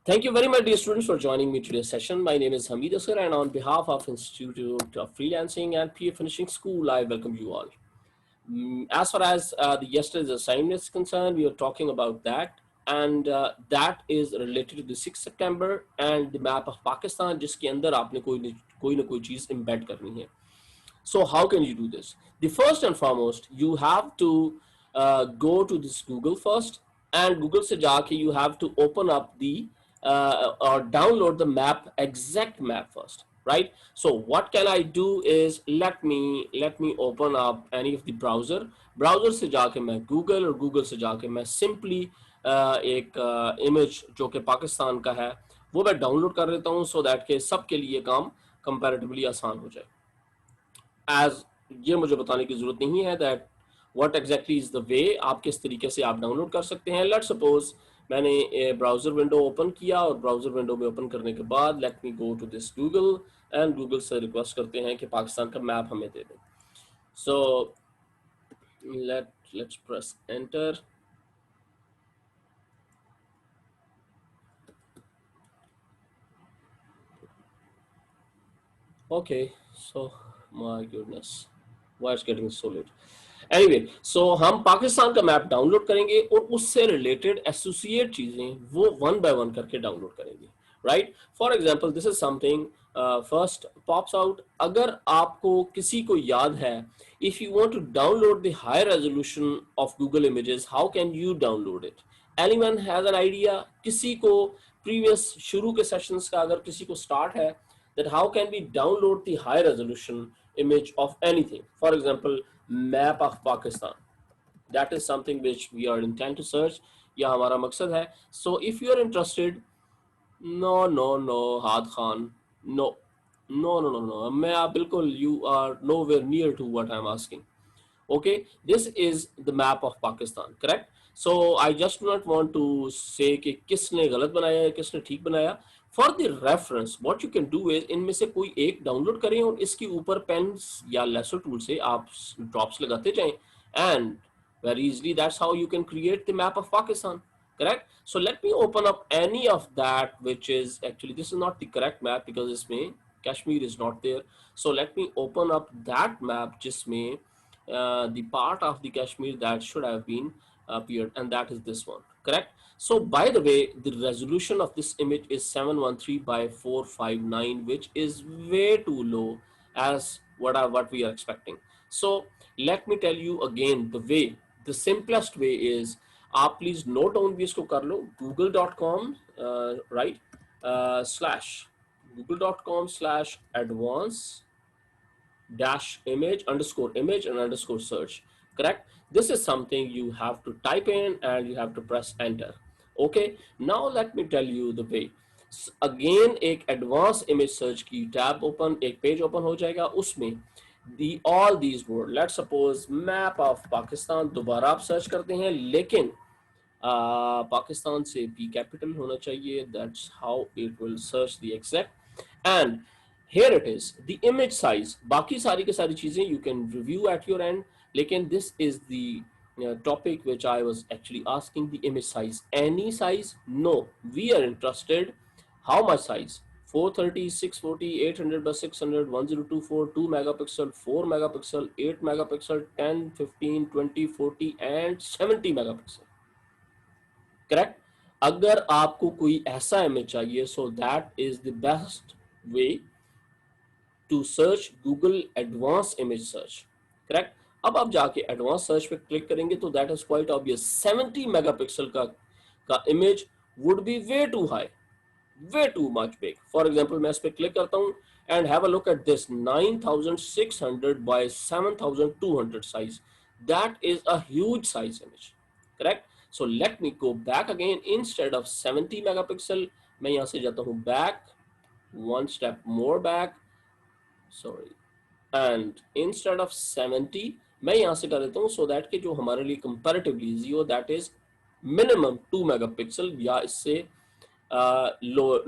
Thank you very much, dear students, for joining me today's session. My name is Hamid Asghar, and on behalf of Institute of Freelancing and PA Finishing School, I welcome you all. As far as the yesterday's assignment is concerned, we are talking about that, and that is related to the 6th September and the map of Pakistan, जिसके अंदर आपने कोई ना कोई चीज़ embed करनी है. So how can you do this? The first and foremost, you have to go to this Google first, and Google se jaake you have to open up the or download the map, exact map first, right? So what can I do is let me open up any of the browser से जाके मैं Google और Google से जाके मैं simply एक image जो कि पाकिस्तान का है वो मैं डाउनलोड कर लेता हूँ so that के सबके लिए काम comparatively आसान हो जाए. As ये मुझे बताने की जरूरत नहीं है that what exactly is the way आप किस तरीके से आप डाउनलोड कर सकते हैं. Let's suppose मैंने ब्राउजर विंडो ओपन किया और ब्राउजर विंडो में ओपन करने के बाद let me go to this Google and Google से रिक्वेस्ट करते हैं कि पाकिस्तान का मैप हमें दे दें. So let's press enter. Okay, so my goodness, why it's getting so late. Anyway, so हम पाकिस्तान का मैप डाउनलोड करेंगे और उससे रिलेटेड एसोसिएट चीजें वो वन बाय वन करके डाउनलोड करेंगे, right? For example, this is something first pops out. अगर आपको किसी को याद है, if you want to download the high resolution of Google images, how can you download it? Anyone has an idea? किसी को प्रीवियस शुरू के सेशंस का अगर किसी को स्टार्ट है that how can we download the high resolution image of anything? For example, map of Pakistan. That is something which we are intent to search. या हमारा मकसद है. So if you are interested, no, Had Khan, no. मैं आप बिल्कुल, you are nowhere near to what I'm asking. Okay, this is the map of Pakistan, correct? So I just do not want to say कि किसने गलत बनाया है किसने ठीक बनाया. For the reference, what you can do is इनमें से कोई एक डाउनलोड करें और इसके ऊपर पेन्स या लेसर टूल से आप ड्रॉप्स लगाते जाएं, and very easily that's how you can create the map of Pakistan, correct? So let me open up any of that, which is actually, this is not the correct map because इसमें Kashmir is not there. So let me open up that map जिसमें the part of the Kashmir that should have been appeared, and that is this one, correct? So by the way, the resolution of this image is 713 by 459, which is way too low as what we are expecting. So let me tell you again the way. The simplest way is, आप please note down भी इसको कर लो, google.com right slash google.com/advanced dash image underscore image and underscore search, correct? This is something you have to type in and you have to press enter. Okay, now let me tell you the way. Again, एक advanced image search की tab open, एक page open हो जाएगा, उसमें all these words, let's suppose map of Pakistan, दोबारा आप search करते हैं, लेकिन पाकिस्तान से भी कैपिटल होना चाहिए. That's how it will search the exact. And here it is, the image size. बाकी सारी की सारी चीजें you can review at your end, लेकिन this is the topic which I was actually asking, the image size. Any size? No, we are interested how much size. 430, 640, 800 by 600, 1024, 2 megapixel, 4 megapixel, 8 megapixel, 10, 15, 20, 40 and 70 megapixel. Correct? अगर आपको कोई ऐसा image चाहिए, so that is the best way to search Google advance image search, correct? अब आप जाके advance search पे click करेंगे तो that is quite obvious, 70 megapixel का image would be way too high, way too much big. For example, मैं इस पे क्लिक करता हूं and have a look at this 9600 by 7200 size. That is a huge size image, correct? So let me go back again. Instead of 70 megapixel, मैं यहाँ से जाता हूँ back, one step more back, sorry, and instead of 70, मैं यहाँ से कर देता हूँ so that कि जो हमारे लिए comparatively easy हो, that is minimum 2 megapixel या इससे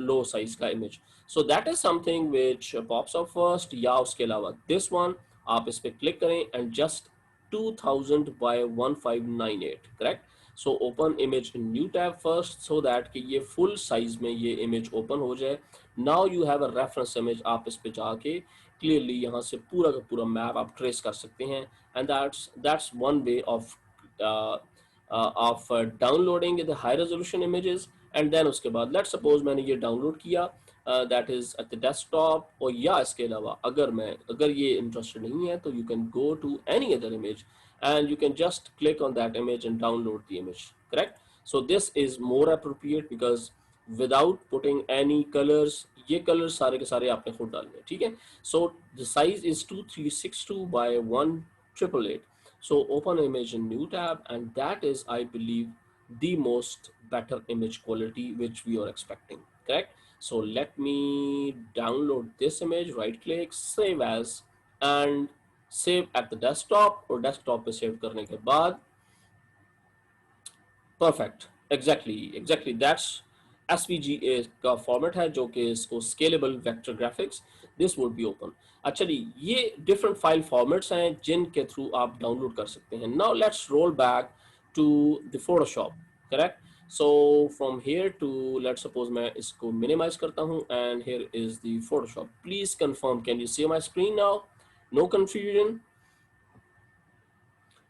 low size का image. So that is something which pops up first. या उसके अलावा this one, आप इस पे click करें and just 2000 by 1598, correct? So open image in new tab first so that कि ये फुल साइज में ये इमेज ओपन हो जाए. Now you have a reference image. आप इस पे जाके क्लियरली यहाँ से पूरा का पूरा मैप आप ट्रेस कर सकते हैं. And that's one way of downloading the high resolution images. And then उसके बाद लेट्स सपोज मैंने ये डाउनलोड किया, that is at the desktop. और या इसके अलावा अगर ये इंटरेस्टेड नहीं है तो you can go to any other image and you can just click on that image and download the image, correct? So this is more appropriate because without putting any colors, ये colors सारे के सारे आपने खुद डालने हैं, ठीक है? So the size is 2362 by 1888. So open image in new tab, and that is, I believe, the most better image quality which we are expecting, correct? So let me download this image, right click, save as, and save eight the desktop. और desktop पे save करने के बाद perfect, exactly that's एसवीजीए का format है जो कि इसको scalable vector graphics, this would be open. अच्छा जी, ये डिफरेंट फाइल फॉर्मेट्स हैं जिनके थ्रू आप डाउनलोड कर सकते हैं. Now let's roll back to the Photoshop, correct? So from here to, let's suppose मैं इसको मिनिमाइज करता हूं and here is the Photoshop. Please confirm, can you see my screen now? No confusion?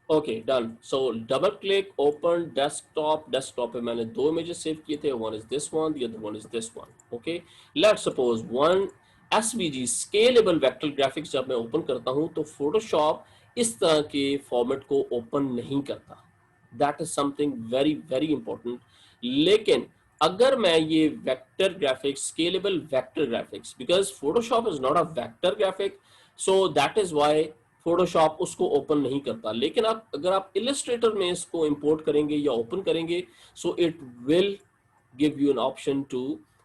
Okay, done. So double click, open desktop. Desktop पे मैंने दो images save किए थे. One is this one, the other one is this one. Okay. Let's suppose one SVG scalable vector graphics जब मैं open करता हूँ तो Photoshop इस तरह के format को open नहीं करता. That is something very very important. लेकिन अगर मैं ये vector graphics, scalable vector graphics, because Photoshop is not a vector graphic, so that is why Photoshop उसको ओपन नहीं करता. लेकिन अगर आप इलस्ट्रेटर में इसको इंपोर्ट करेंगे या ओपन करेंगे, so it will give you an option to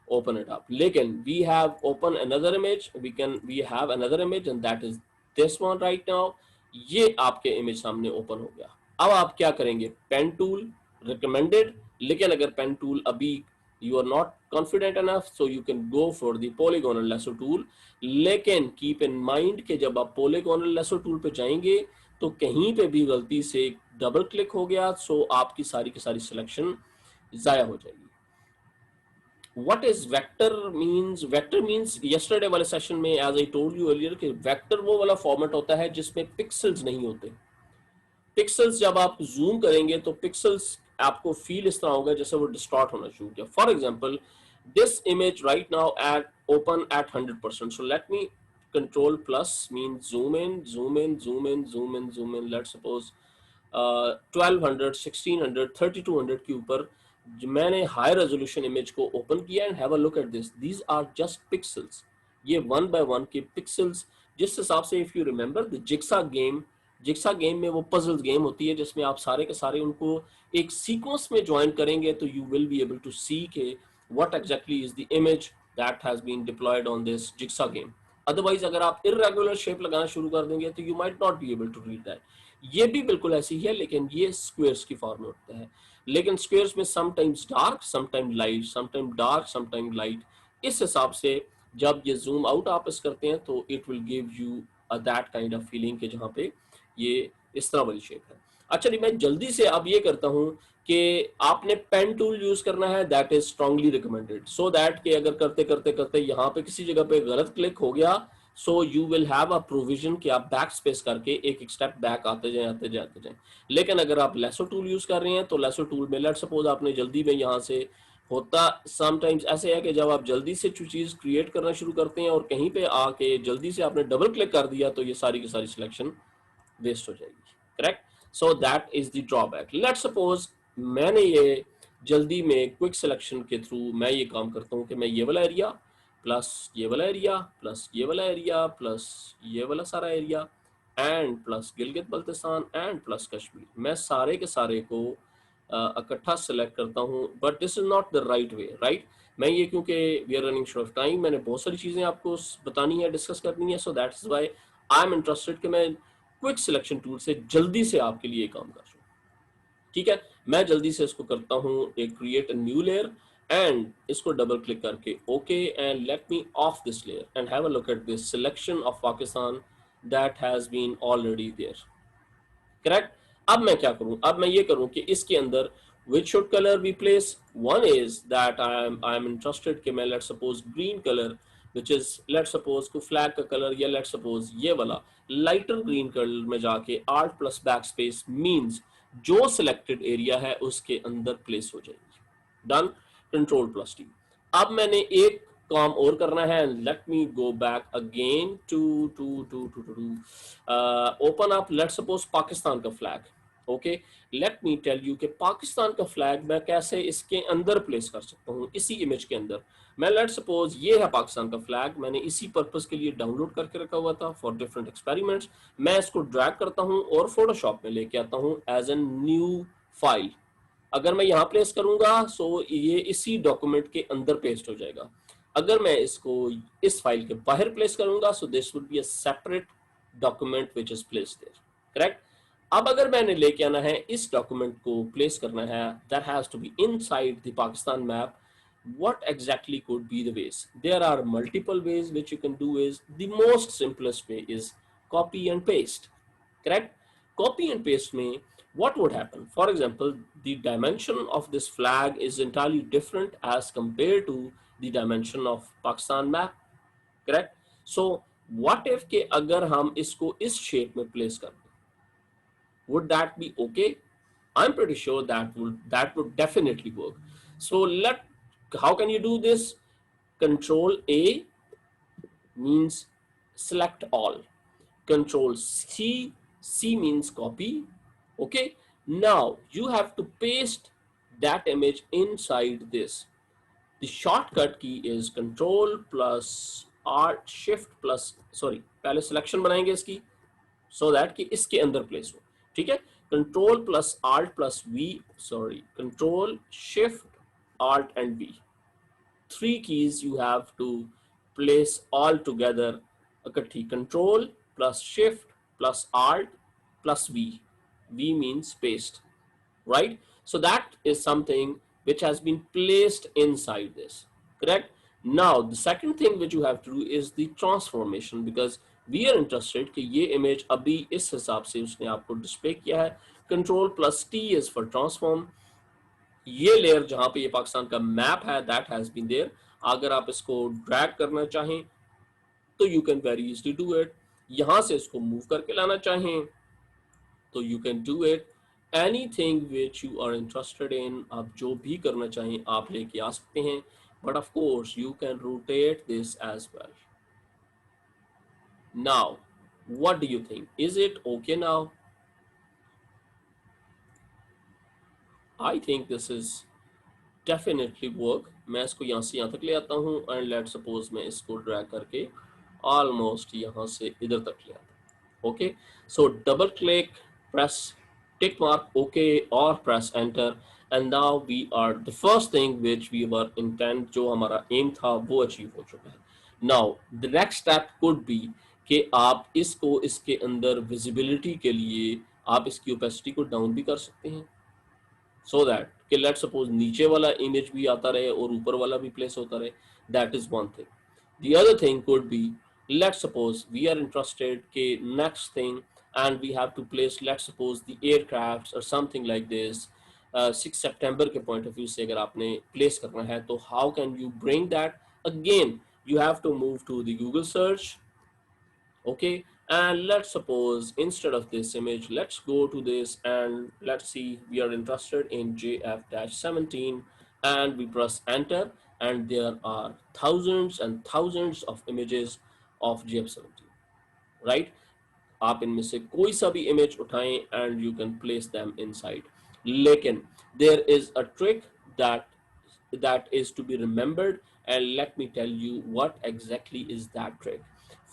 open it up. लेकिन we have open another image, we have another image and that is this one right now. ये आपके इमेज सामने open हो गया. अब आप क्या करेंगे? पेन टूल रिकमेंडेड, लेकिन अगर पेन टूल अभी you are not confident enough, so you can go for the polygonal lasso tool. लेकिन कीप इन माइंड कि जब आप polygonal lasso tool पे जाएंगे तो कहीं पे भी गलती से डबल क्लिक हो गया सो आपकी सारी की सारी सिलेक्शन जाया हो जाएगी. What is vector means? Vector means yesterday वाले सेशन में as I told you earlier कि vector वो वाला फॉर्मेट होता है जिसमें पिक्सल्स नहीं होते. पिक्सल्स जब आप जूम करेंगे तो पिक्सल्स आपको फील इस तरह होगा जैसे वो डिस्टॉर्ट होना शुरू किया. For example this image right now at open at 100%. So let me control plus mean zoom in, zoom in, zoom in, zoom in, zoom in. Let's suppose 1200, 1600, 3200 के ऊपर मैंने हाई रेजोल्यूशन इमेज को open किया and have a look at this. These are just pixels. ये one by one के pixels. जिस हिसाब से if you remember the jigsaw game में वो पजल्स गेम होती है जिसमें आप सारे के सारे उनको एक सीक्वेंस में ज्वाइन करेंगे तो you will be able to see के what exactly is the image that has been deployed on this jigsaw game. Otherwise अगर आप इर्रेगुलर शेप लगाना शुरू कर देंगे तो you might not be able to read that. ये भी बिल्कुल ऐसी ही है लेकिन ये स्क्वेयर्स की फॉर्म में होता है. लेकिन स्क्वेयर्स में sometimes dark, sometime light, sometime dark, sometime light. इस हिसाब से जब ये जूम आउट आप इस करते हैं तो it will give you that kind of feeling के जहाँ पे ये इस तरह वाली शेप है. अच्छा जी, मैं जल्दी से अब ये करता हूँ कि आपने पेन टूल यूज करना है. That is strongly recommended so that कि अगर करते करते करते यहाँ पे किसी जगह पे गलत क्लिक हो गया so you will have a provision कि आप बैक स्पेस करके एक एक स्टेप बैक आते जाए. लेकिन अगर आप लेसो टूल यूज कर रहे हैं तो लेसो टूल में लेट्स सपोज आपने जल्दी में यहाँ से होता समटाइम्स ऐसे है कि जब आप जल्दी से चीज क्रिएट करना शुरू करते हैं और कहीं पे आके जल्दी से आपने डबल क्लिक कर दिया तो ये सारी की सारी सिलेक्शन वेस्ट हो जाएगी. Correct? So that is the drawback. Let's suppose मैंने ये जल्दी में क्विक सिलेक्शन के थ्रू मैं ये काम करता हूँ कि मैं ये वाला एरिया प्लस ये वाला एरिया प्लस ये वाला एरिया प्लस ये वाला सारा area and plus Gilgit Baltistan and plus Kashmir, मैं सारे के सारे को इकट्ठा सेलेक्ट करता हूँ. But this is not the right way, right? मैं ये क्योंकि we are running short of time, मैंने बहुत सारी चीजें आपको बतानी है, डिस्कस करनी है. सो that is why I am interested कि मैं क्विक सिलेक्शन टूल से जल्दी से आपके लिए काम कर रहा हूँ. ठीक है, मैं जल्दी से इसको करता हूँ एक create a new layer and इसको डबल क्लिक करके okay and let me off this layer and have a look at this selection of Pakistan that has been already there. Correct? अब मैं क्या करूं? अब मैं ये करूं कि इसके अंदर which should color we place? One is that I'm interested कि मैं let's suppose green color, which is let's suppose को flag का color, या let's suppose ये वाला lighter green color में जाके alt plus backspace means जो selected area है उसके अंदर place हो जाएगी. Done. Control plus T. अब मैंने एक काम और करना है. Let me go back again to open up let's suppose Pakistan का flag. Okay, let me tell you कि पाकिस्तान का फ्लैग मैं कैसे इसके अंदर प्लेस कर सकता हूँ, इसी इमेज के अंदर. मैं लेट सपोज ये है पाकिस्तान का फ्लैग, मैंने इसी पर्पस के लिए डाउनलोड करके रखा हुआ था फॉर डिफरेंट एक्सपेरिमेंट्स. मैं इसको ड्रैग करता हूँ और फोटोशॉप में लेके आता हूँ एज ए न्यू फाइल. अगर मैं यहाँ प्लेस करूंगा सो ये इसी डॉक्यूमेंट के अंदर पेस्ट हो जाएगा. अगर मैं इसको इस फाइल के बाहर प्लेस करूंगा so this would be a separate document which is placed there. Correct. अब अगर मैंने लेके आना है इस डॉक्यूमेंट को प्लेस करना है, that has to be inside the Pakistan map. what exactly could be the ways? There are multiple ways which you can do. Is the most simplest way is copy and paste. Correct. Copy and paste me. What would happen? For example, the dimension of this flag is entirely different as compared to the dimension of Pakistan map. Correct. So what if के अगर हम इसको इस shape में place कर, would that be okay? I'm pretty sure that would definitely work. So how can you do this? Control A means select all. Control C, C means copy. Okay. Now you have to paste that image inside this. The shortcut key is Control plus Alt Shift plus sorry पहले selection बनाएंगे इसकी so that कि इसके अंदर place हो. ठीक है. Control plus alt plus V, sorry control shift alt and V, three keys you have to place all together इकट्ठी. Control plus shift plus alt plus V, V means paste. Right. So that is something which has been placed inside this. Correct. Now the second thing which you have to do is the transformation, because we are interested कि ये image अभी इस हिसाब से उसने आपको display किया है. Control plus T is for transform. ये लेयर जहां पे ये पाकिस्तान का मैप है दैट हैज बीन देयर. अगर आप इसको ड्रैग करना चाहें तो you can very easily do it. यहां से इसको मूव करके लाना चाहें तो you can do it. Anything which you are interested in, आप जो भी करना चाहें आप लेके आ सकते हैं. But of course you can rotate this as well. Now what do you think, is it okay now? I think this is definitely work. मैं इसको यहाँ से यहाँ तक ले आता हूँ एंड लेट सपोज मैं इसको ड्रैग करके ऑलमोस्ट यहाँ से इधर तक ले आता हूँ. Okay. So double click, press tick mark okay or press enter, and now we are the first thing which we were intent जो हमारा aim था वो अचीव हो चुका है. now the next step could be कि आप इसको इसके अंदर visibility के लिए आप इसकी opacity को डाउन भी कर सकते हैं so that कि लेट सपोज नीचे वाला इमेज भी आता रहे और ऊपर वाला भी प्लेस होता रहे. That is one thing. The other thing could be let suppose we are interested के next thing and we have to place let's suppose the aircrafts or something like this. 6 सितंबर के पॉइंट ऑफ व्यू से अगर आपने place करना है तो how can you bring that? Again you have to move to the Google search. Okay, and let's suppose instead of this image let's go to this and let's see we are interested in JF-17 and we press enter and there are thousands and thousands of images of JF-17. right. आप इनमें से कोई सा भी image उठाएं and you can place them inside. लेकिन there is a trick that is to be remembered, and let me tell you what exactly is that trick.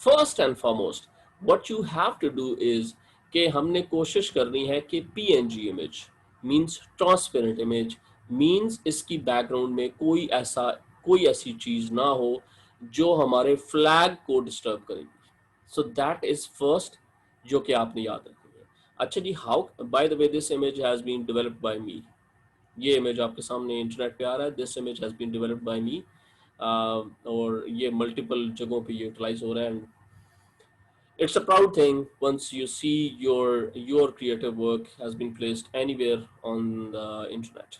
First and foremost, what you have to do is कि हमने कोशिश करनी है कि PNG image means transparent image means इसकी background में कोई ऐसी चीज ना हो जो हमारे फ्लैग को डिस्टर्ब करेगी. सो दैट इज फर्स्ट जो कि आपने याद रखनी है. अच्छा जी, how by the way this image has been developed by me. ये इमेज आपके सामने इंटरनेट पे आ रहा है. This image has been developed by me और ये मल्टीपल जगहों पे यूटिलाइज हो रहा है. It's a proud thing once you see your creative work has been placed anywhere on the internet.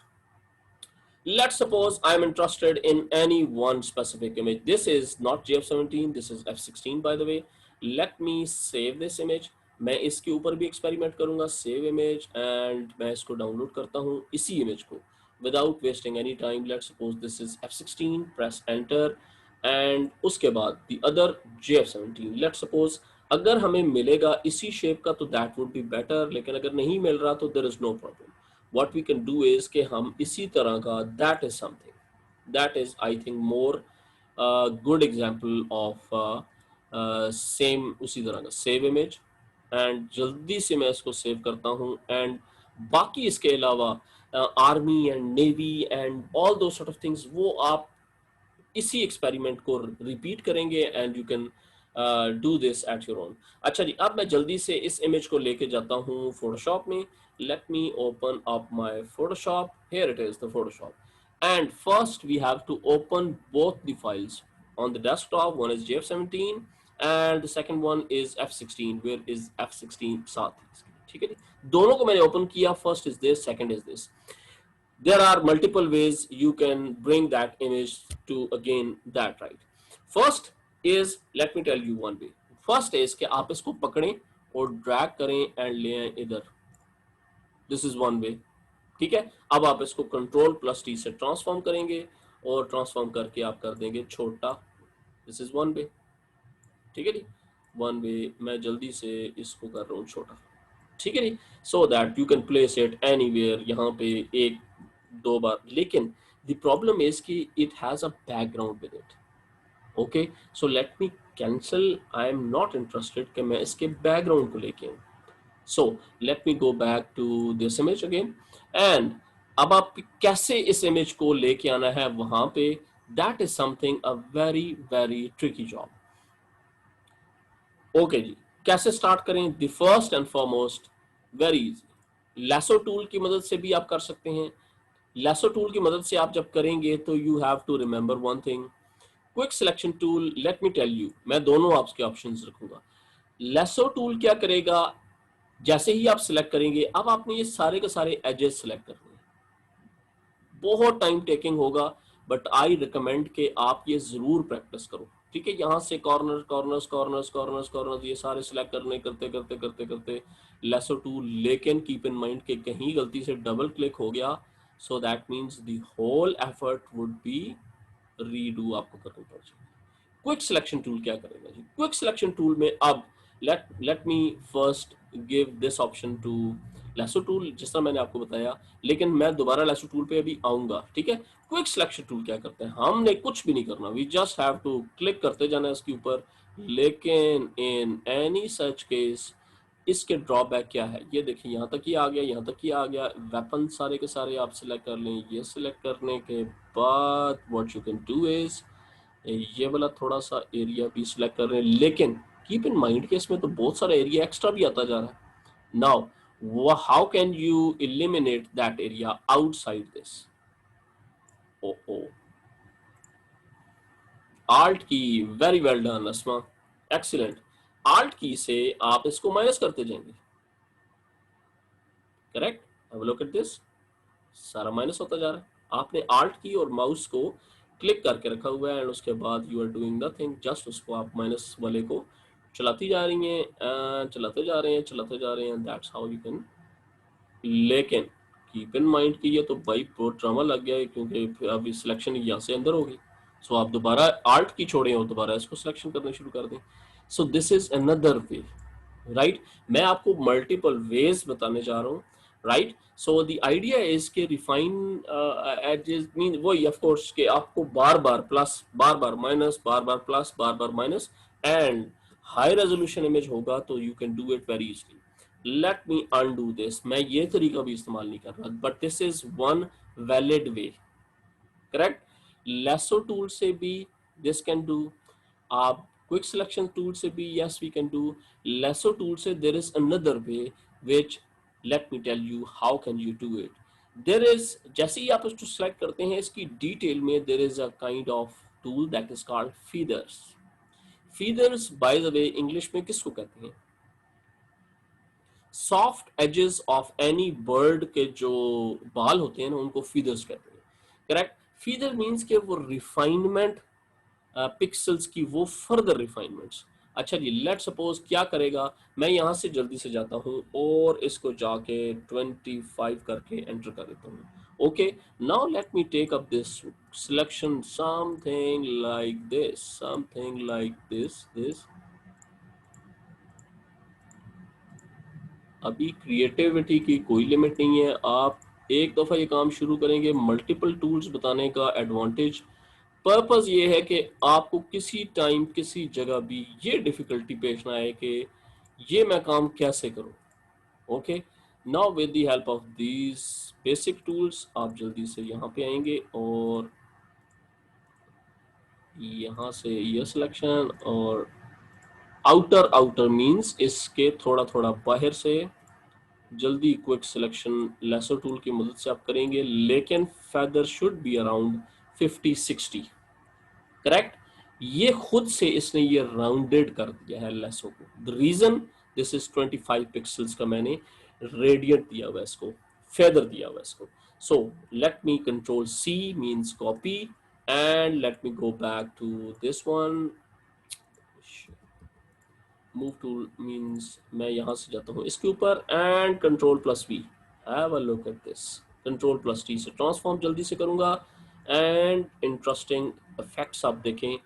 Let's suppose I'm interested in any one specific image. This is not GF17, this is F16 by the way. Let me save this image. मैं इसके ऊपर भी experiment करूंगा. Save image and मैं इसको download करता हूँ इसी इमेज को without wasting any time. Let's suppose this is F16. Press enter and उसके बाद the other GF17. Let's suppose अगर हमें मिलेगा इसी शेप का तो दैट वुड बी बेटर, लेकिन अगर नहीं मिल रहा तो there is no problem. what we can do is कि हम इसी तरह का that is something that is I think more good example of same उसी तरह का save image and जल्दी से मैं इसको सेव करता हूँ. एंड बाकी इसके अलावा army and navy and all दो सॉर्ट ऑफ थिंग्स वो आप इसी एक्सपेरिमेंट को रिपीट करेंगे and you can do this at your own. अच्छा जी, अब मैं जल्दी से इस इमेज को लेके जाता हूँ फोटोशॉप में. let me open up my Photoshop. Here it is, the Photoshop. And first we have to open both the files on the desktop. One is GF17 and the second one is F16. Where is F16 साथ ही इसके, ठीक है जी. दोनों को मैंने open किया. First is this, second is this. There are multiple ways you can bring that image to again that, right? First is, let me tell you one way. First is कि आप इसको पकड़ें और ड्रैग करें and ले आए इधर. This is one वे. ठीक है. अब आप इसको Ctrl+T से ट्रांसफॉर्म करेंगे और ट्रांसफॉर्म करके आप कर देंगे छोटा. दिस इज वन वे. ठीक है जी. One way. मैं जल्दी से इसको कर रहा हूँ छोटा. ठीक है जी. So that you can place it anywhere. यहाँ पे एक दो बार. लेकिन द प्रॉब्लम इज कि it has a background with it. Okay, so let me cancel. I am not interested कि मैं इसके बैकग्राउंड को लेके आऊँ. So let me go back to this image again. And अब आप कैसे इस इमेज को लेके आना है वहां पे, that is something a very very tricky job. Okay जी, कैसे स्टार्ट करें? The first and foremost, very easy. Lasso tool की मदद से भी आप कर सकते हैं. लैसो टूल की मदद से आप जब करेंगे तो you have to remember one thing. Quick selection tool, let me tell you, मैं दोनों आपके ऑप्शंस रखूंगा. लैसो टूल क्या करेगा, जैसे ही आप सिलेक्ट करेंगे, अब आपने ये सारे के सारे एजेस सिलेक्ट करने हैं. बहुत टाइम टेकिंग होगा, बट आई रिकमेंड कि आप ये जरूर प्रैक्टिस करो. ठीक है. यहाँ से corner corners corners corners corners ये सारे सिलेक्ट करने करते करते करते करते लेसो टूल. लेकिन कीप इन माइंड कि कहीं गलती से डबल क्लिक हो गया, so that means the whole effort would be redo आपको करनी पड़ जाएगी. क्विक सिलेक्शन टूल क्या करेगा जी? क्विक सिलेक्शन टूल में अब let me first give this option to lasso tool, जिस तरह मैंने आपको बताया. लेकिन मैं दोबारा लेसो टूल पे अभी आऊंगा. ठीक है. क्विक सिलेक्शन टूल क्या करते हैं, हमने कुछ भी नहीं करना. We just have to click करते जाना है इसके ऊपर. लेकिन इन एनी सच केस इसके ड्रॉबैक क्या है, ये देखिए. यहाँ तक ही आ गया, यहाँ तक ही आ गया. वेपन सारे के सारे आप सिलेक्ट कर लें. ये सिलेक्ट करने के बाद what you can do is ये वाला थोड़ा सा एरिया भी सिलेक्ट कर रहे हैं. लेकिन कीप इन माइंड कि इसमें तो बहुत सारा एरिया एक्स्ट्रा भी आता जा रहा है. Now how can you eliminate that area outside this? Oh alt key, very well done Asma, excellent. Alt key से आप इसको माइनस करते जाएंगे. Correct. Have a look at this. सारा माइनस होता जा रहा है. आपने आल्ट की और माउस को क्लिक करके रखा हुआ है एंड उसके बाद you are doing nothing. Just उसको आप माइनस वाले को चलाती जा रही हैं, चलाते जा रहे हैं, चलाते जा रहे हैं. That's how you can. लेकिन कीप इन माइंड कि ये तो भाई बहुत ड्रामा लग गया है, क्योंकि अभी सिलेक्शन यहाँ से अंदर होगी. सो आप दोबारा आल्ट की छोड़ें और दोबारा इसको सिलेक्शन करना शुरू कर दें. So this is another way, right. मैं आपको मल्टीपल वेज बताने जा रहा हूँ. Right. So the idea is के रिफाइन एजेस मीन वही ऑफ कोर्स कि आपको बार बार प्लस, बार बार माइनस, बार बार प्लस, बार बार minus. And high resolution image होगा तो you can do it very easily. Let me undo this. मैं ये तरीका भी इस्तेमाल नहीं कर रहा, but this is one valid way. Correct. Lasso tool से भी दिस कैन डू. आप क्विक सिलेक्शन टूल से भी yes we can do. Lasso tool से there is another way which let me tell you how can you do it. There is, जैसे ही आप इसको सिलेक्ट करते हैं इसकी डिटेल में there is a kind of tool that is called feathers. Feathers by the way English में किसको कहते हैं? Soft edges of any bird के जो बाल होते हैं ना उनको फीदर्स कहते हैं। करेक्ट। फीदर मींस के वो रिफाइनमेंट, पिक्सल्स की वो फर्दर रिफाइनमेंट्स। अच्छा जी, लेट सपोज क्या करेगा, मैं यहां से जल्दी से जाता हूं और इसको जाके 25 करके एंटर कर देता हूं। Okay, now let me take up this selection, something like this. अभी क्रिएटिविटी की कोई लिमिट नहीं है। आप एक दफ़ा ये काम शुरू करेंगे, मल्टीपल टूल्स बताने का एडवांटेज, पर्पस ये है कि आपको किसी टाइम किसी जगह भी ये डिफिकल्टी पेश ना आए कि ये मैं काम कैसे करूं। Okay, now with the help of these basic tools आप जल्दी से यहाँ पे आएंगे और यहाँ से ये सिलेक्शन और आउटर, आउटर मींस इसके थोड़ा थोड़ा बाहर से जल्दी क्विक सिलेक्शन लेसर टूल की मदद से आप करेंगे, लेकिन feather should be around 50-60। Correct. ये खुद से इसने ये राउंडेड कर दिया है लेसो को। The reason, this is 25 pixels का मैंने रेडियंट दिया हुआ इसको, फेदर दिया हुआ इसको। So let me control C means copy and let me go back to this one. Move tool means मैं यहां से जाता हूं इसके ऊपर and control plus V. Have a look at this. Control plus T से ट्रांसफॉर्म जल्दी से करूंगा एंड इंटरेस्टिंग इफेक्ट्स आप देखें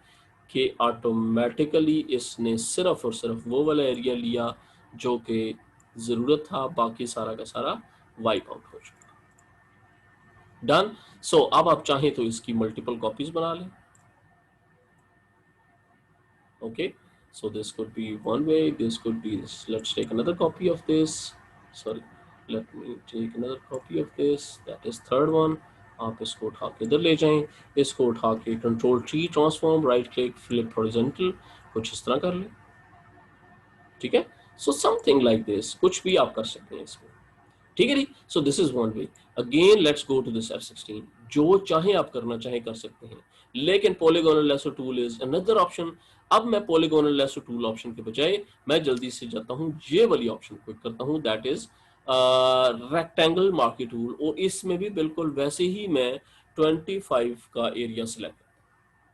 कि ऑटोमेटिकली इसने सिर्फ और सिर्फ वो वाला एरिया लिया जो कि जरूरत था, बाकी सारा का सारा वाइप आउट हो चुका। डन। सो अब आप चाहें तो इसकी मल्टीपल कॉपीज बना लें। Okay, so this could be one way, this could be this. Let's take another copy of this. Sorry, let me take another copy of this. That is third one. आप इसको उठा के इधर ले जाएं, इसको उठा के control tree transform, right click, flip horizontal, कुछ इस तरह कर लें। ठीक है, सो समथिंग लाइक दिस, कुछ भी आप कर सकते हैं इसको। ठीक है जी। So this is one way. Again let's go to this F16। जो चाहे आप करना चाहे कर सकते हैं, लेकिन polygonal lasso tool is another option. अब मैं पॉलीगोनल लेसो टूल ऑप्शन के बजाय मैं जल्दी से जाता हूं ये वाली ऑप्शन क्लिक करता हूं, that is rectangle marquee tool, और इसमें भी बिल्कुल वैसे ही मैं 25 का एरिया सिलेक्ट।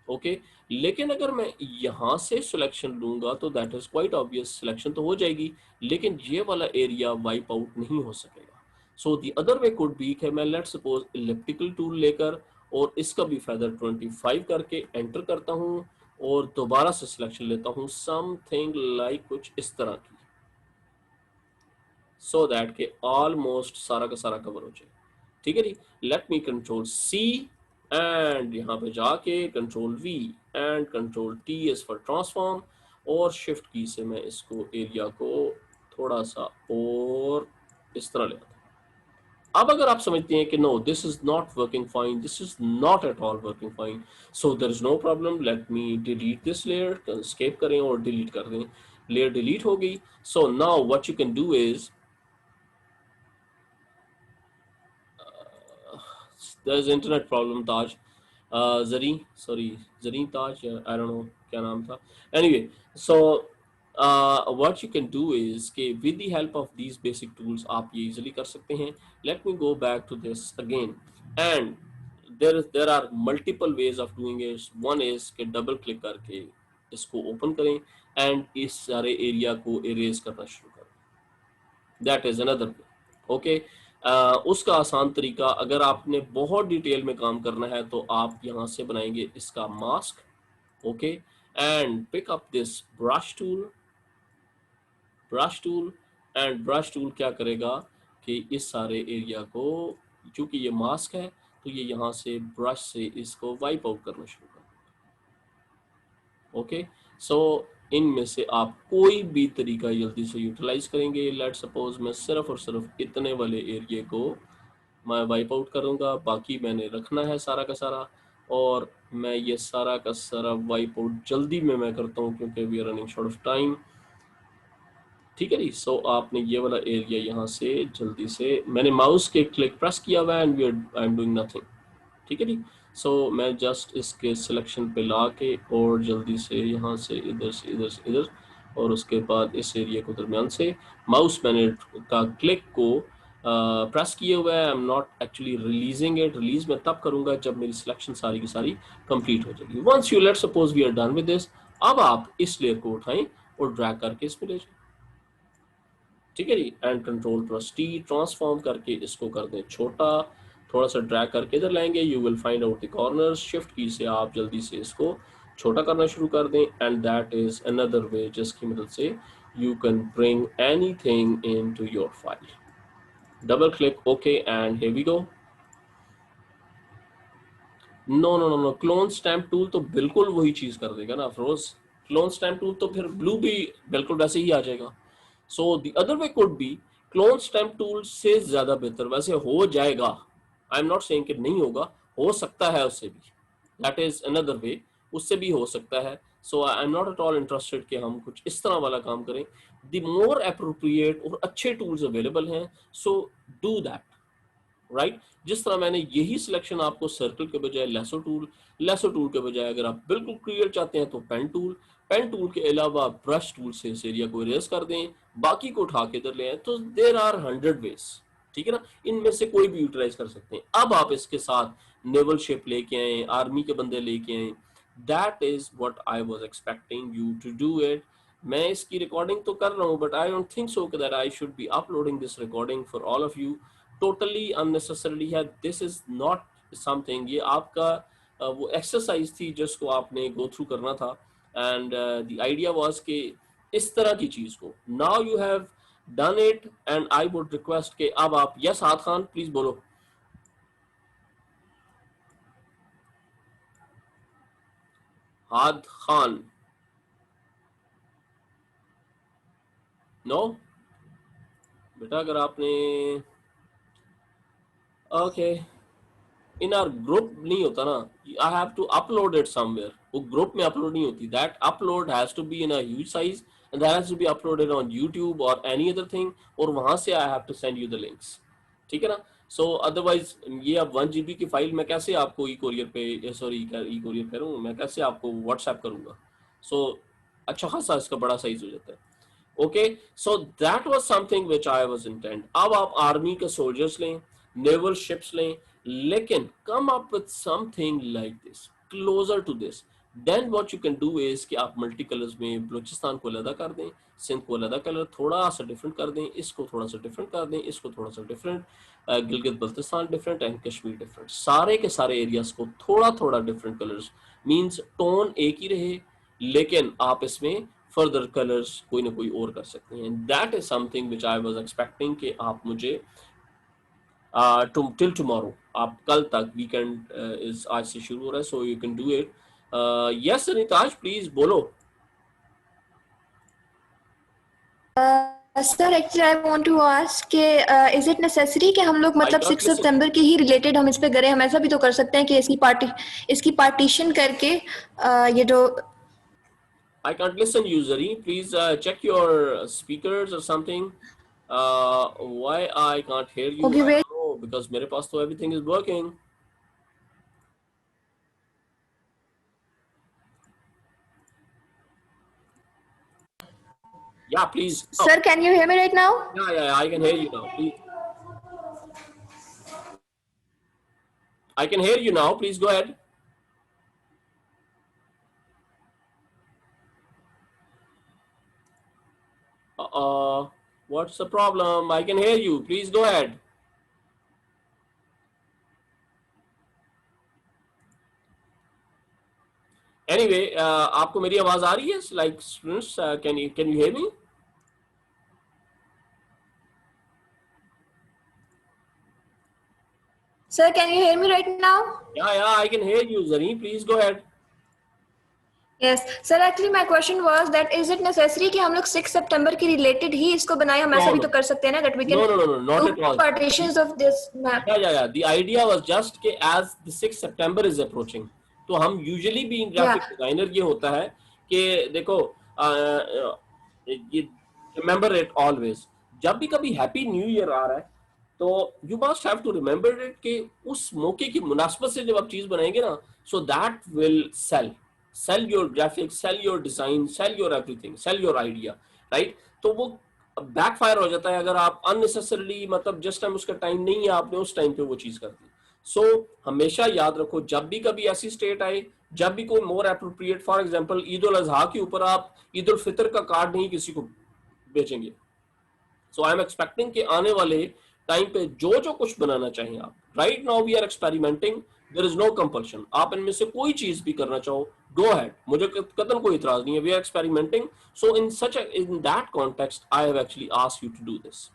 ओके, लेकिन अगर मैं यहां से सिलेक्शन लूंगा तो that is quite obvious, selection तो हो जाएगी लेकिन ये वाला एरिया वाइप आउट नहीं हो सकेगा। So the other way could be कि मैं लेट सपोज इलिप्टिकल टूल लेकर और इसका भी फेदर 25 करके एंटर करता हूं और दोबारा से सिलेक्शन लेता हूं, समथिंग लाइक कुछ इस तरह की, सो दैट के ऑलमोस्ट सारा का सारा कवर हो जाए। ठीक है जी। Let me control C and यहाँ पे जाके control V and control T is for transform, और शिफ्ट की से मैं इसको एरिया को थोड़ा सा और इस तरह ले आता हूँ। अब अगर आप समझते हैं कि no this is not working fine, this is not at all working fine, so there is no problem, let me delete this layer, escape करें और डिलीट कर दें। लेयर डिलीट हो गई। So now what you can do is, there's internet problem, Taj. Zari, sorry, Zari Taj, I don't know क्या नाम था। Anyway, so what you can do is कि with the help of these basic tools आप ये easily कर सकते हैं। Let me go back to this again, and there are multiple ways of doing it. One is कि double click करके इसको open करें एंड इस सारे एरिया को इरेज करना शुरू करें, that is another way. Okay, उसका आसान तरीका, अगर आपने बहुत डिटेल में काम करना है तो आप यहाँ से बनाएंगे इसका mask. Okay, and pick up this brush tool, brush tool, and brush tool क्या करेगा कि इस सारे एरिया को, चूंकि ये मास्क है तो ये यहाँ से ब्रश से इसको वाइप आउट करना शुरू कर। ओके, सो इनमें से आप कोई भी तरीका जल्दी से यूटिलाइज करेंगे। लेट सपोज मैं सिर्फ और सिर्फ इतने वाले एरिया को मैं वाइप आउट करूंगा, बाकी मैंने रखना है सारा का सारा, और मैं ये सारा का सारा वाइप आउट जल्दी में मैं करता हूँ क्योंकि we are running short of time. ठीक है जी। सो आपने ये वाला एरिया यहाँ से जल्दी से, मैंने माउस के क्लिक प्रेस किया हुआ है and I am doing nothing. ठीक है जी। सो मैं जस्ट इसके सिलेक्शन पे ला के और जल्दी से यहाँ से इधर से इधर से इधर, और उसके बाद इस एरिया को दरमियान से माउस मैंने का क्लिक को प्रेस किए हुआ है। आई am not actually releasing it, release मैं तब करूंगा जब मेरी सिलेक्शन सारी की सारी कंप्लीट हो जाएगी। Once you let's suppose we are done with this, अब आप इस लेयर को उठाएं और ड्रैग करके इसमें ले जाएं, ठीक है जी। And control plus T, transform करके इसको कर दें छोटा, थोड़ा सा ड्रैग करके इधर लाएंगे, you will find out the corners. Shift key से आप जल्दी से इसको छोटा करना शुरू कर दें, एंड दैट इज अनदर वे जिसकी मदद से you can bring anything into your file. Double click OK and here we go. No no no no, clone stamp tool तो बिल्कुल वही चीज कर देगा ना अफरोज। क्लोन स्टैम्प टूल तो फिर ब्लू भी बिल्कुल वैसे ही आ जाएगा। So the other way could be, clone stamp tool से ज्यादा बेहतर वैसे हो जाएगा, आई एम नॉट सेइंग कि नहीं होगा, हो सकता है उससे भी, दैट इज अनदर वे, उससे भी हो सकता है। So I am not at all interested कि हम कुछ इस तरह वाला काम करें। द मोर अप्रोप्रिएट और अच्छे टूल्स अवेलेबल हैं, सो डू दैट, राइट। जिस तरह मैंने यही सिलेक्शन आपको सर्कल के बजाय लेसो टूल के बजाय अगर आप बिल्कुल क्लियर चाहते हैं तो पेन टूल के अलावा ब्रश टूल से इस एरिया को इरेज कर दें, बाकी को उठा के इधर ले आए, तो देर आर 100 वेज, ठीक है ना, इनमें से कोई भी यूटिलाइज कर सकते हैं। अब आप इसके साथ नेवल शेप लेके आए, आर्मी के बंदे लेके आए, that is what I was expecting you to do it. मैं इसकी रिकॉर्डिंग तो कर रहा हूँ, but I don't think so that I should be uploading this recording for all of you totally unnecessarily है। दिस इज नॉट समथिंग, ये आपका वो एक्सरसाइज थी जिसको आपने गो थ्रू करना था, एंड द आइडिया वाज कि इस तरह की चीज को now you have done it, and I would request कि अब आप यस हाद खान प्लीज बोलो। हाद खान, नो बेटा, अगर आपने ओके इन आर ग्रुप नहीं होता ना, I have to upload it somewhere, वो ग्रुप में अपलोड नहीं होती, that upload has to be in a huge size and that has to be uploaded on YouTube और एनी अदर थिंग, और वहां से I have to send you the links, ठीक है ना। सो अदरवाइज ये अब 1 GB की फाइल मैं कैसे आपको ई कोरियर पे, सॉरी ई कोरियर कह रहा हूँ मैं, कैसे आपको व्हाट्सएप करूंगा। सो अच्छा खासा इसका बड़ा साइज हो जाता है। Okay, so that was something which I was intend. अब आप आर्मी के सोल्जर्स लें, नेवल शिप्स लें, लेकिन come up with something like this, closer to this, then what you can do is कि आप मल्टी कलर्स में बलूचिस्तान को अलग कर दें, सिंध को अलग कलर थोड़ा सा डिफरेंट कर दें, इसको थोड़ा सा डिफरेंट कर दें, इसको थोड़ा सा different, Gilgit Baltistan different and Kashmir different, सारे के सारे एरियाज को थोड़ा थोड़ा डिफरेंट कलर्स, मींस टोन एक ही रहे, लेकिन आप इसमें फर्दर कलर्स कोई ना कोई और कर सकते हैं। That is something which I was expecting कि आप मुझे टिल टुमारो, आप कल तक, वीकेंड इज आज से शुरू हो रहा है, so you can do it. Yes अनिताज प्लीज बोलो। Sir actually I want to ask कि इज इट नेसेसरी कि हम लोग आई मतलब कांट 6 लिसन, सितंबर के ही रिलेटेड हम इस पे करें? हम ऐसा भी तो कर सकते हैं कि इसकी पार्टीशन करके ये जो I can't listen you Zari, please check your speakers or something. Why I can't hear you okay I wait don't know, because मेरे पास तो everything is working. Yeah, please. Oh, sir can you hear me right now? yeah, I can hear you now. Please, I can hear you now. Please go ahead. What's the problem? I can hear you. Please go ahead. Anyway, आपको मेरी आवाज आ रही है? Like students, can you hear me? Sir can you hear me right now? Yeah, I can hear you, Zari. Please go ahead. Yes sir, actually my question was that is it necessary कि हम लोग 6 सितंबर के related ही इसको बनाएं? हम ऐसा भी तो कर सकते हैं ना that we can No, not do at all. Partitions of this map. Yeah. The idea was just कि as the 6th September is approaching, तो हम usually being या graphic designer ये होता है कि देखो ये remember it always, जब भी कभी हैप्पी न्यू ईयर आ रहा है तो you must have to remember it कि उस मौके की मुनासबत से जब आप चीज बनाएंगे ना, so that will sell your graphics, sell your design, sell your everything, sell your idea, right. तो वो बैकफायर हो जाता है अगर आप अननेसेसरली, मतलब जिस टाइम उसका टाइम नहीं है आपने उस टाइम पे वो चीज कर दी। सो हमेशा याद रखो, जब भी कभी ऐसी स्टेट आए, जब भी कोई more appropriate, for example Eid ul Azha के ऊपर आप ईद उल फितर का कार्ड नहीं किसी को बेचेंगे। सो आई एम एक्सपेक्टिंग कि आने वाले टाइम पे जो जो कुछ बनाना चाहिए आप, right now we are experimenting, there is no compulsion, आप इनमें से कोई चीज भी करना चाहो गो अहेड, मुझे कतन कोई इतराज नहीं है, we are experimenting. So in that context I have actually asked you to do this.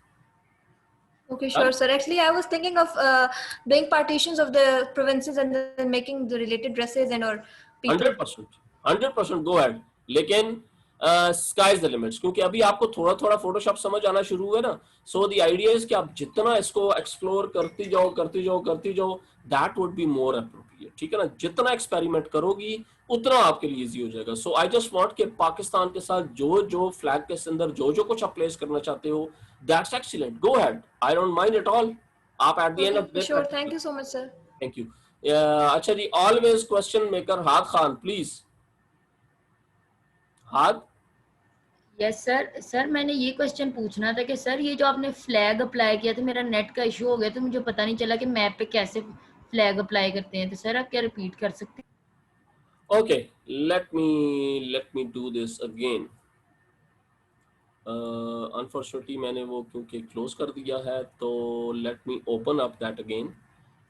Okay, sure, sir. Actually, I was thinking of doing partitions of the provinces and then making the related dresses and or people. 100%, 100% go ahead, लेकिन sky is the limits, क्योंकि अभी आपको थोड़ा थोड़ा Photoshop समझ आना शुरू हुआ ना। सो द आइडिया इज कि आप जितना इसको एक्सप्लोर करती जाओ, that would be more appropriate, ठीक है ना। जितना एक्सपेरिमेंट करोगी उतना आपके लिए इजी हो जाएगा। सो आई जस्ट वांट कि पाकिस्तान के साथ जो जो फ्लैग के अंदर जो जो कुछ आप प्लेस करना चाहते हो, that's excellent, go ahead, I don't mind at all. आप at the end of Okay, sure. Thank you so much, sir. Thank you. अच्छा जी, always question maker Haad Khan please. Haad. Yes sir. Sir मैंने ये क्वेश्चन पूछना था कि सर ये जो आपने फ्लैग अप्लाई किया था, मेरा नेट का इशू हो गया तो मुझे पता नहीं चला कि मैप पे कैसे फ्लैग अप्लाई करते हैं, तो सर आप क्या रिपीट कर सकते हैं? Okay, let me do this again. Unfortunately मैंने वो क्योंकि क्लोज कर दिया है, तो let me open up that again.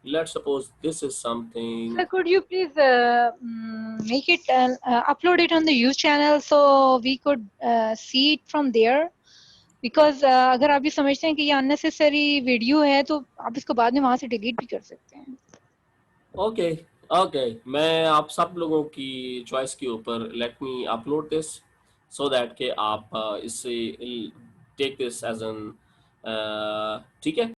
Let's suppose this is something. Sir, could you please make it upload it on the use channel so we could see it from there? Because अगर आप ये समझते हैं कि ये unnecessary video है तो आप इसको बाद में वहाँ से डिलीट भी कर सकते हैं। ओके ओके, मैं आप सब लोगों की चॉइस के ऊपर let me upload this so that कि आप इससे टेक दिस एज एन, ठीक है।